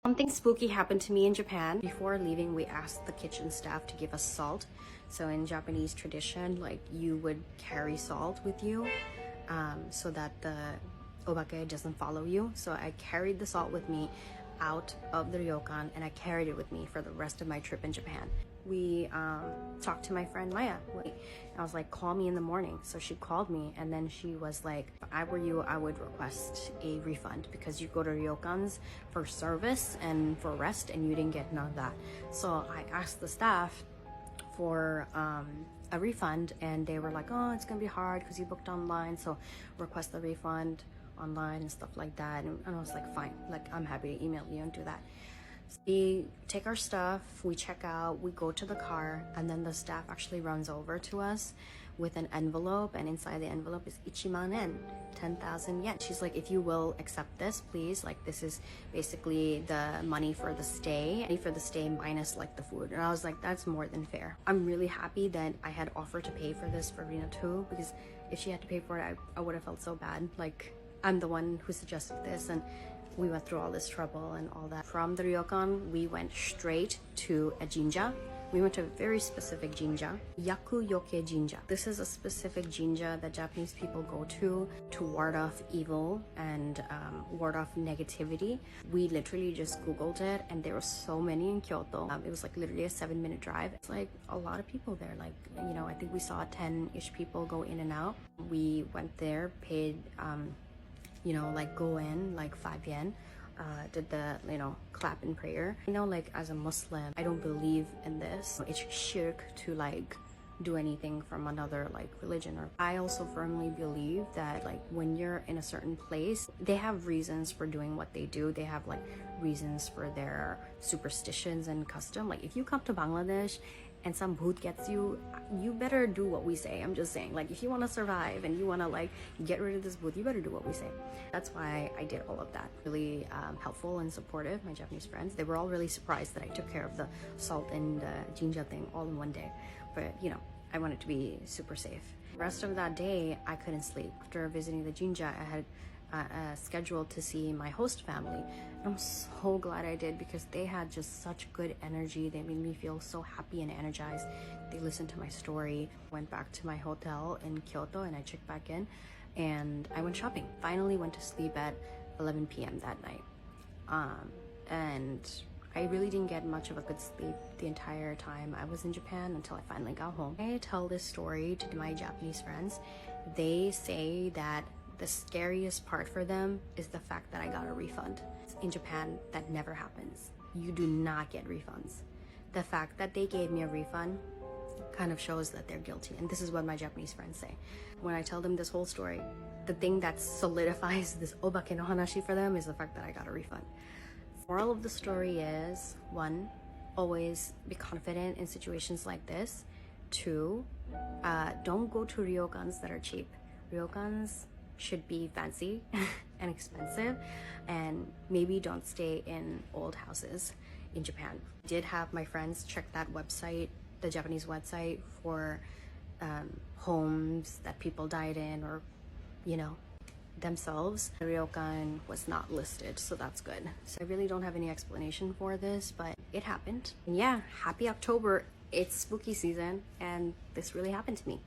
Something spooky happened to me in Japan. Before leaving, we asked the kitchen staff to give us salt. So in Japanese tradition, like you would carry salt with you so that the obake doesn't follow you. So I carried the salt with me out of the ryokan and I carried it with me for the rest of my trip in Japan. We talked to my friend Maya. I was like, call me in the morning. So she called me and then she was like, if I were you, I would request a refund because you go to ryokans for service and for rest and you didn't get none of that. So I asked the staff for a refund and they were like, oh, it's gonna be hard because you booked online, so request the refund online and stuff like that. And I was like, fine, like I'm happy to email you and do that. So we take our stuff, we check out, we go to the car, and then the staff actually runs over to us with an envelope, and inside the envelope is ichiman yen, 10,000 yen. She's like, if you will accept this, please, like this is basically the money for the stay minus like the food. And I was like, that's more than fair. I'm really happy that I had offered to pay for this for Rina too, because if she had to pay for it, I would have felt so bad. Like I'm the one who suggested this and we went through all this trouble and all that. From the ryokan, we went straight to a jinja. We went to a very specific jinja, Yakuyoke Jinja. This is a specific jinja that Japanese people go to ward off evil and ward off negativity. We literally just Googled it and there were so many in Kyoto. It was like literally a 7-minute drive. It's like a lot of people there. Like, you know, I think we saw 10-ish people go in and out. We went there, paid you know, like go in like 5 yen, did the, you know, clap and prayer. You know, like as a Muslim, I don't believe in this. It's shirk to like do anything from another like religion. Or I also firmly believe that like when you're in a certain place, they have reasons for doing what they do. They have like reasons for their superstitions and custom. Like if you come to Bangladesh and some bhoot gets you, you better do what we say. I'm just saying, like if you want to survive and you want to like get rid of this bhoot, you better do what we say. That's why I did all of that. Really helpful and supportive, my Japanese friends. They were all really surprised that I took care of the salt and jinja thing all in one day. But you know, I wanted to be super safe. The rest of that day, I couldn't sleep. After visiting the jinja, I had scheduled to see my host family. I'm so glad I did because they had just such good energy. They made me feel so happy and energized. They listened to my story. Went back to my hotel in Kyoto and I checked back in and I went shopping. Finally went to sleep at 11 p.m. that night. And I really didn't get much of a good sleep the entire time I was in Japan until I finally got home. I tell this story to my Japanese friends. They say that the scariest part for them is the fact that I got a refund. In Japan, that never happens. You do not get refunds. The fact that they gave me a refund kind of shows that they're guilty. And this is what my Japanese friends say. When I tell them this whole story, the thing that solidifies this obake no hanashi for them is the fact that I got a refund. Moral of the story is, 1, always be confident in situations like this. 2, don't go to ryokans that are cheap. Ryokans should be fancy and expensive, and maybe don't stay in old houses in Japan. I did have my friends check that website, the Japanese website, for homes that people died in or, you know, themselves. The ryokan was not listed, so that's good. So I really don't have any explanation for this, but it happened. And yeah, happy October. It's spooky season and this really happened to me.